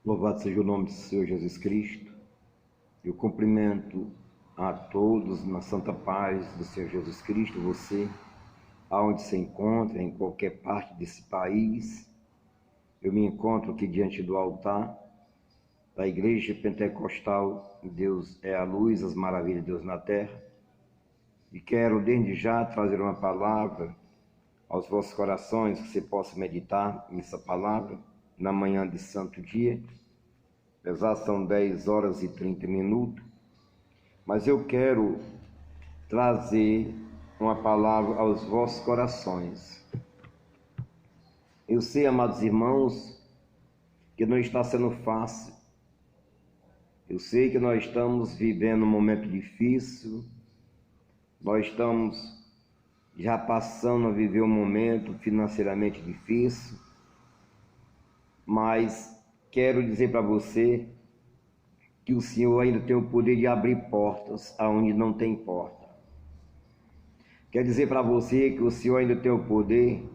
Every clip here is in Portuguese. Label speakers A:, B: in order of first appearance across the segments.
A: Louvado seja o nome do Senhor Jesus Cristo. Eu cumprimento a todos na santa paz do Senhor Jesus Cristo, você, aonde se encontra, em qualquer parte desse país. Eu me encontro aqui diante do altar da Igreja Pentecostal Deus é a Luz, as Maravilhas de Deus na Terra. E quero desde já trazer uma palavra aos vossos corações, que você possa meditar nessa palavra na manhã de santo dia. Apesar são 10 horas e 30 minutos, mas eu quero trazer uma palavra aos vossos corações. Eu sei, amados irmãos, que não está sendo fácil. Eu sei que nós estamos vivendo um momento difícil, nós estamos já passando a viver um momento financeiramente difícil, mas quero dizer para você que o Senhor ainda tem o poder de abrir portas aonde não tem porta. Quero dizer para você que o Senhor ainda tem o poder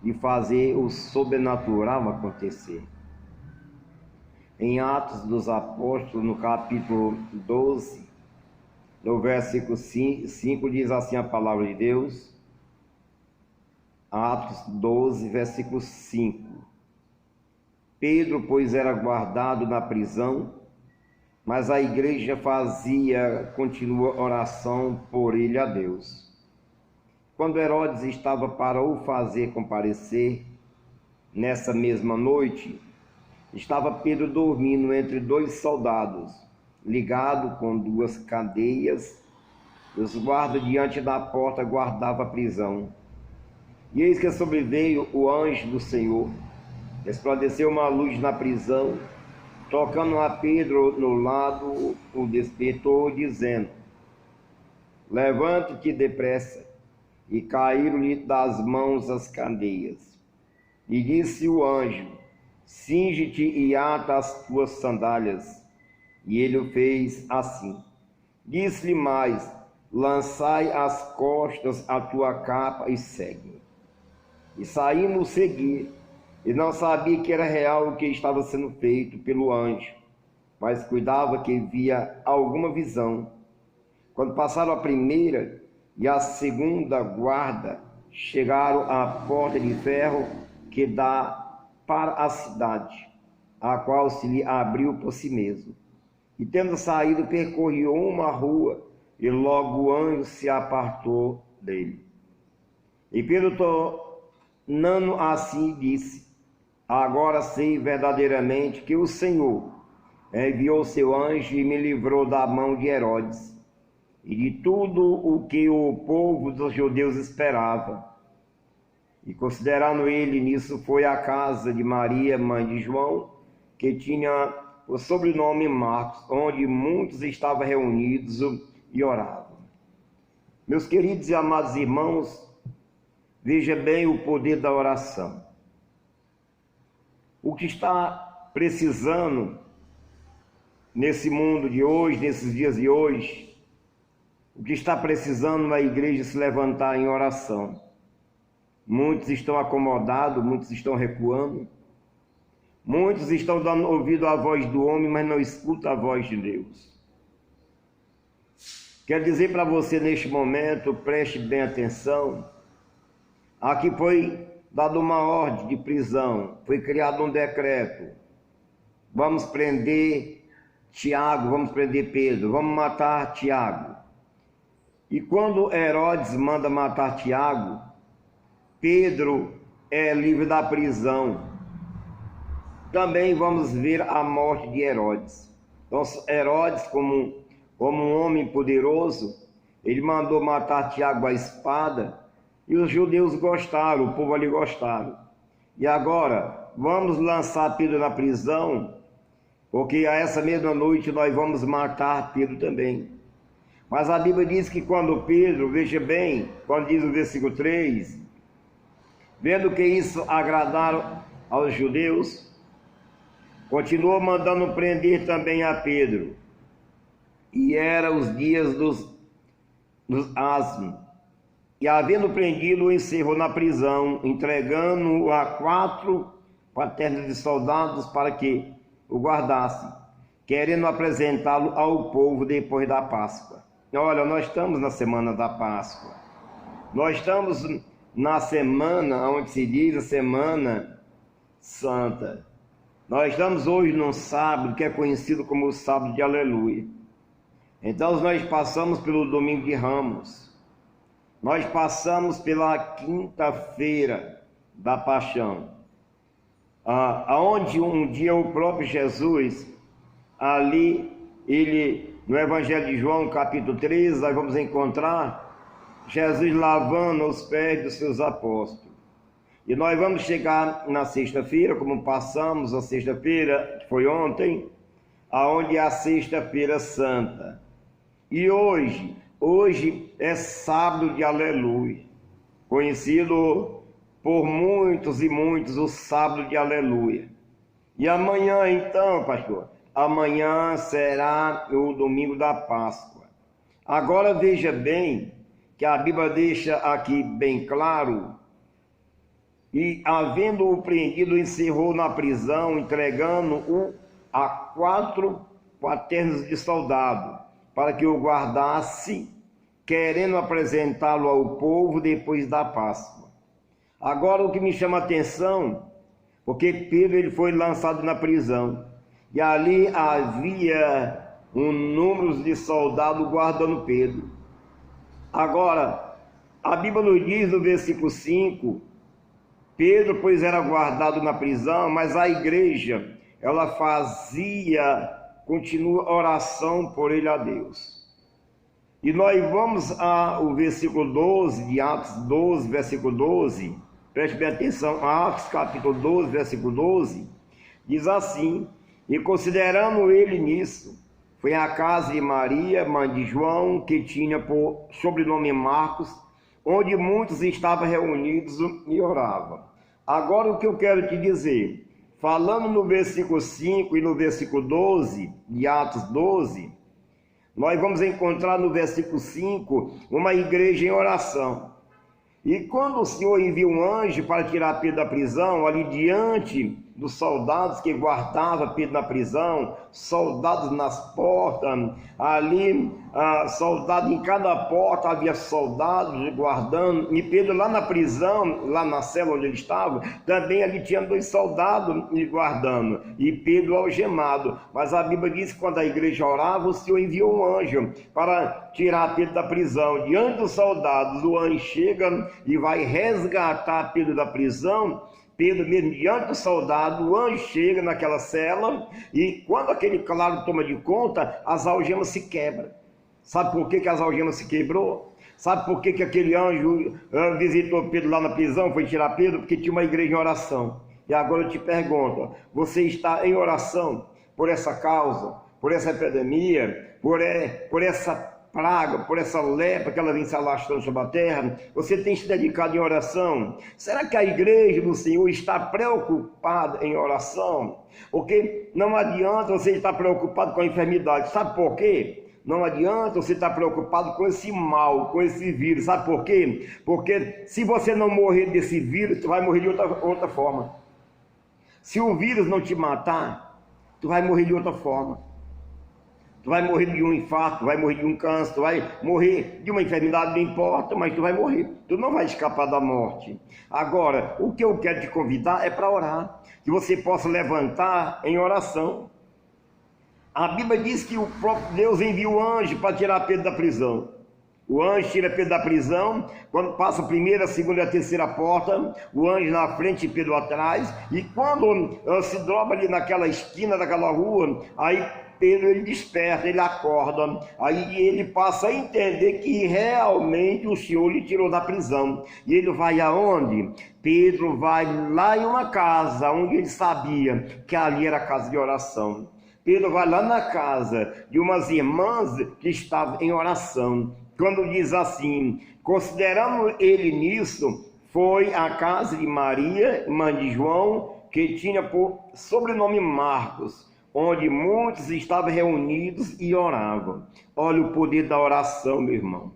A: de fazer o sobrenatural acontecer. Em Atos dos Apóstolos, no capítulo 12, no versículo 5, diz assim a palavra de Deus. Atos 12, versículo 5. Pedro, pois, era guardado na prisão, mas a igreja fazia contínua oração por ele a Deus. Quando Herodes estava para o fazer comparecer, nessa mesma noite, estava Pedro dormindo entre dois soldados, ligado com duas cadeias, e os guardas diante da porta guardavam a prisão. E eis que sobreveio o anjo do Senhor, resplandeceu uma luz na prisão, tocando a Pedro no lado, o despertou, dizendo: levante-te depressa. E caíram-lhe das mãos as cadeias. E disse o anjo: cinge-te e ata as tuas sandálias. E ele o fez assim. Disse-lhe mais: lançai às costas a tua capa e segue. E saímos seguir. E não sabia que era real o que estava sendo feito pelo anjo, mas cuidava que via alguma visão. Quando passaram a primeira e a segunda guarda, chegaram à porta de ferro que dá para a cidade, a qual se lhe abriu por si mesmo. E tendo saído, percorreu uma rua, e logo o anjo se apartou dele. E Pedro, tornando assim, disse: agora sei verdadeiramente que o Senhor enviou seu anjo e me livrou da mão de Herodes e de tudo o que o povo dos judeus esperava. E considerando ele nisso, foi à casa de Maria, mãe de João, que tinha o sobrenome Marcos, onde muitos estavam reunidos e oravam. Meus queridos e amados irmãos, veja bem o poder da oração. O que está precisando nesse mundo de hoje, nesses dias de hoje, o que está precisando é a igreja se levantar em oração. Muitos estão acomodados, muitos estão recuando, muitos estão dando ouvido à voz do homem, mas não escutam a voz de Deus. Quero dizer para você neste momento, preste bem atenção, aqui foi dada uma ordem de prisão, foi criado um decreto. Vamos prender Tiago, vamos prender Pedro, vamos matar Tiago. E quando Herodes manda matar Tiago, Pedro é livre da prisão. Também vamos ver a morte de Herodes. Então, Herodes, como um homem poderoso, ele mandou matar Tiago à espada, e os judeus gostaram, o povo ali gostaram. E agora, vamos lançar Pedro na prisão, porque a essa mesma noite nós vamos matar Pedro também. Mas a Bíblia diz que quando Pedro, veja bem, quando diz o versículo 3, vendo que isso agradaram aos judeus, continuou mandando prender também a Pedro. E eram os dias dos asmos. E havendo prendido, o encerrou na prisão, entregando-o a 4 quaternas de soldados para que o guardasse, querendo apresentá-lo ao povo depois da Páscoa. Olha, nós estamos na semana da Páscoa. Nós estamos na semana onde se diz a Semana Santa. Nós estamos hoje num sábado que é conhecido como o sábado de Aleluia. Então nós passamos pelo domingo de Ramos. Nós passamos pela quinta-feira da Paixão, aonde um dia o próprio Jesus, ali, ele, no Evangelho de João, capítulo 13, nós vamos encontrar Jesus lavando os pés dos seus apóstolos. E nós vamos chegar na sexta-feira, como passamos a sexta-feira, que foi ontem, aonde é a sexta-feira santa. E hoje é sábado de Aleluia, conhecido por muitos e muitos o sábado de Aleluia. E amanhã então, pastor, amanhã será o domingo da Páscoa. Agora veja bem que a Bíblia deixa aqui bem claro: e havendo-o prendido, encerrou na prisão, entregando-o a 4 quaternos de soldado, para que o guardasse, querendo apresentá-lo ao povo depois da Páscoa. Agora o que me chama a atenção, porque Pedro ele foi lançado na prisão, e ali havia um número de soldados guardando Pedro. Agora, a Bíblia nos diz no versículo 5, Pedro, pois, era guardado na prisão, mas a igreja, ela continua oração por ele a Deus. E nós vamos ao versículo 12, de Atos 12, versículo 12, preste bem atenção, Atos capítulo 12, versículo 12, diz assim: e considerando ele nisso, foi à casa de Maria, mãe de João, que tinha por sobrenome Marcos, onde muitos estavam reunidos e oravam. Agora o que eu quero te dizer, falando no versículo 5 e no versículo 12, de Atos 12, nós vamos encontrar no versículo 5 uma igreja em oração. E quando o Senhor envia um anjo para tirar Pedro da prisão, ali diante dos soldados que guardavam Pedro na prisão, soldados nas portas, ali, soldado em cada porta, havia soldados guardando, e Pedro lá na prisão, lá na cela onde ele estava, também ali tinha 2 soldados guardando, e Pedro algemado. Mas a Bíblia diz que quando a igreja orava, o Senhor enviou um anjo para tirar Pedro da prisão. Diante dos soldados, o anjo chega e vai resgatar Pedro da prisão. Pedro mesmo diante do soldado, o anjo chega naquela cela, e quando aquele claro toma de conta, as algemas se quebram. Sabe por que as algemas se quebrou? Sabe por que aquele anjo visitou Pedro lá na prisão, foi tirar Pedro? Porque tinha uma igreja em oração. E agora eu te pergunto, você está em oração por essa causa, por essa epidemia, por essa praga, por essa lepra que ela vem se alastrando sobre a terra? Você tem se dedicado em oração? Será que a igreja do Senhor está preocupada em oração? Porque não adianta você estar preocupado com a enfermidade. Sabe por quê? Não adianta você estar preocupado com esse mal, com esse vírus. Sabe por quê? Porque se você não morrer desse vírus, tu vai morrer de outra forma. Se o vírus não te matar, tu vai morrer de outra forma. Tu vai morrer de um infarto, tu vai morrer de um câncer, tu vai morrer de uma enfermidade, não importa, mas tu vai morrer. Tu não vai escapar da morte. Agora, o que eu quero te convidar é para orar, que você possa levantar em oração. A Bíblia diz que o próprio Deus envia o anjo para tirar Pedro da prisão. O anjo tira Pedro da prisão, quando passa a primeira, a segunda e a terceira porta, o anjo na frente e Pedro atrás, e quando se dobra ali naquela esquina daquela rua, aí Pedro ele desperta, ele acorda, aí ele passa a entender que realmente o Senhor lhe tirou da prisão. E ele vai aonde? Pedro vai lá em uma casa onde ele sabia que ali era a casa de oração. Pedro vai lá na casa de umas irmãs que estavam em oração. Quando diz assim, considerando ele nisso, foi à casa de Maria, mãe de João, que tinha por sobrenome Marcos, onde muitos estavam reunidos e oravam. Olha o poder da oração, meu irmão.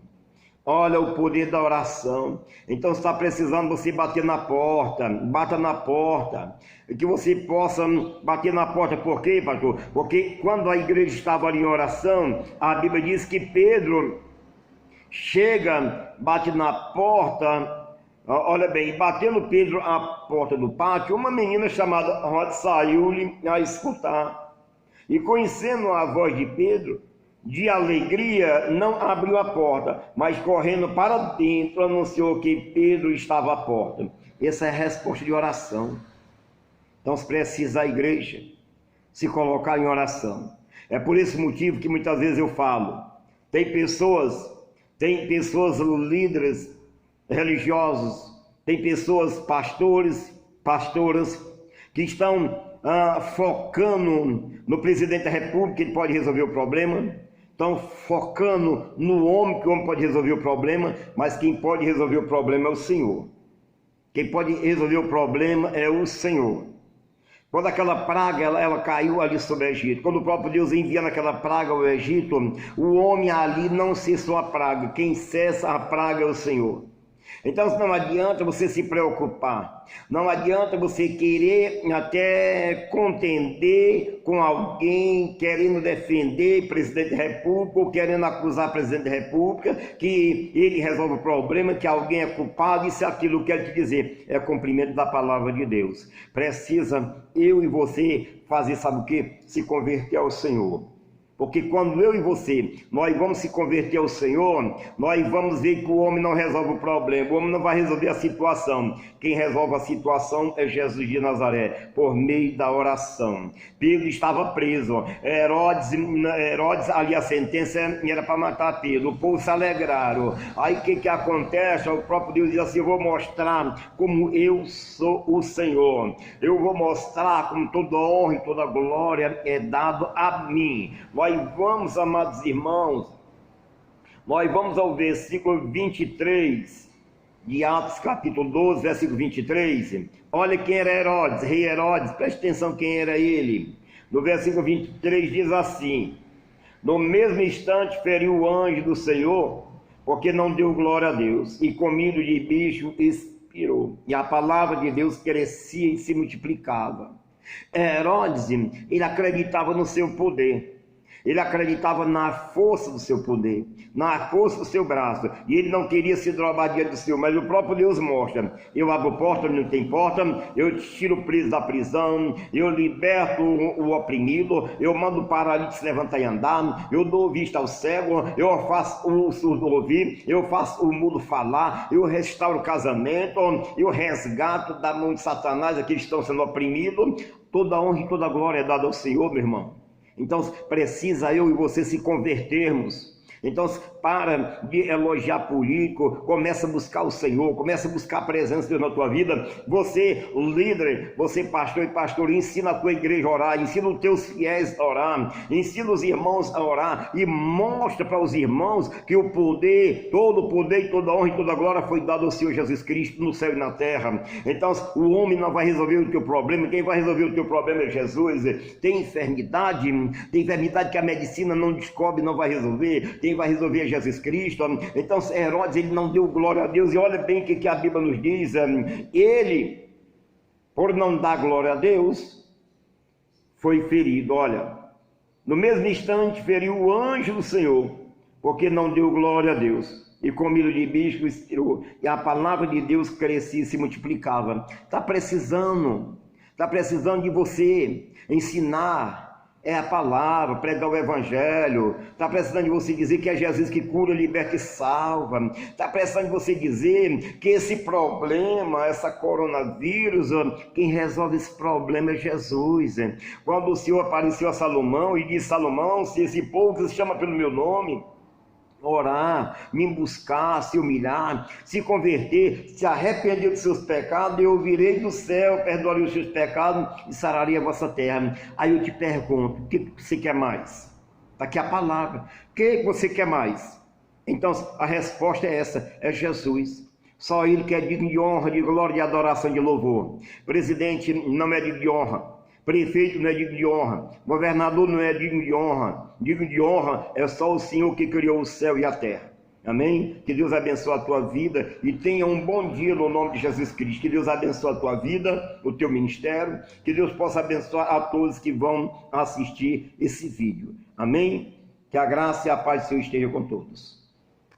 A: Olha o poder da oração. Então está precisando você bater na porta, bata na porta, que você possa bater na porta. Por quê, pastor? Porque quando a igreja estava ali em oração, a Bíblia diz que Pedro chega, bate na porta. Olha bem, batendo Pedro à porta do pátio, uma menina chamada Rod saiu-lhe a escutar. E conhecendo a voz de Pedro, de alegria, não abriu a porta, mas correndo para dentro, anunciou que Pedro estava à porta. Essa é a resposta de oração. Então precisa a igreja se colocar em oração. É por esse motivo que muitas vezes eu falo, tem pessoas líderes religiosos, tem pessoas, pastores, pastoras, que estão focando no presidente da república, que ele pode resolver o problema, estão focando no homem, que o homem pode resolver o problema, mas quem pode resolver o problema é o Senhor. Quem pode resolver o problema é o Senhor. Quando aquela praga ela caiu ali sobre o Egito, quando o próprio Deus envia naquela praga ao Egito, o homem ali não cessou a praga, quem cessa a praga é o Senhor. Então não adianta você se preocupar, não adianta você querer até contender com alguém, querendo defender o presidente da república, ou querendo acusar o presidente da república, que ele resolve o problema, que alguém é culpado, isso e aquilo. Eu quero te dizer, é cumprimento da palavra de Deus. Precisa eu e você fazer, sabe o que? Se converter ao Senhor. Porque quando eu e você, nós vamos se converter ao Senhor, nós vamos ver que o homem não resolve o problema, o homem não vai resolver a situação. Quem resolve a situação é Jesus de Nazaré, por meio da oração. Pedro estava preso, Herodes ali a sentença era para matar Pedro, o povo se alegraram. Aí o que acontece? O próprio Deus diz assim, eu vou mostrar como eu sou o Senhor, eu vou mostrar como toda honra e toda glória é dado a mim. Nós vamos, amados irmãos, nós vamos ao versículo 23 de Atos capítulo 12, versículo 23. Olha quem era Herodes, rei Herodes, preste atenção quem era ele. No versículo 23 diz assim, no mesmo instante feriu o anjo do Senhor, porque não deu glória a Deus, e comido de bicho expirou. E a palavra de Deus crescia e se multiplicava. Herodes, ele acreditava no seu poder. Ele acreditava na força do seu poder, na força do seu braço, e ele não queria se drobar diante do Senhor, mas o próprio Deus mostra, eu abro porta onde não tem porta, eu tiro o preso da prisão, eu liberto o oprimido, eu mando o paralítico se levantar e andar, eu dou vista ao cego, eu faço o surdo ouvir, eu faço o mudo falar, eu restauro o casamento, eu resgato da mão de Satanás aqueles que estão sendo oprimidos. Toda honra e toda glória é dada ao Senhor, meu irmão. Então precisa eu e você se convertermos. Então para de elogiar político, começa a buscar o Senhor, começa a buscar a presença de Deus na tua vida. Você líder, você pastor e pastor, ensina a tua igreja a orar, ensina os teus fiéis a orar, ensina os irmãos a orar e mostra para os irmãos que o poder, todo o poder e toda a honra e toda a glória foi dado ao Senhor Jesus Cristo no céu e na terra. Então o homem não vai resolver o teu problema, quem vai resolver o teu problema é Jesus. Tem enfermidade que a medicina não descobre, não vai resolver. Quem vai resolver é Jesus Cristo. Então Herodes, ele não deu glória a Deus, e olha bem o que a Bíblia nos diz, ele, por não dar glória a Deus, foi ferido. Olha, no mesmo instante feriu o anjo do Senhor, porque não deu glória a Deus, e comido de bicho expirou, e a palavra de Deus crescia e se multiplicava. Está precisando de você ensinar a palavra, pregar o evangelho. Está precisando de você dizer que é Jesus que cura, liberta e salva. Está precisando de você dizer que esse problema, essa coronavírus, quem resolve esse problema é Jesus. Quando o Senhor apareceu a Salomão e disse, Salomão, se esse povo que se chama pelo meu nome orar, me buscar, se humilhar, se converter, se arrepender dos seus pecados, eu virei do céu, perdoarei os seus pecados e sararei a vossa terra. Aí eu te pergunto, o que você quer mais? Está aqui a palavra. O que você quer mais? Então a resposta é essa, é Jesus. Só Ele que é digno de honra, de glória, de adoração, de louvor. Presidente não é digno de honra. Prefeito não é digno de honra, governador não é digno de honra. Digno de honra é só o Senhor que criou o céu e a terra. Amém? Que Deus abençoe a tua vida e tenha um bom dia no nome de Jesus Cristo. Que Deus abençoe a tua vida, o teu ministério. Que Deus possa abençoar a todos que vão assistir esse vídeo. Amém? Que a graça e a paz do Senhor esteja com todos.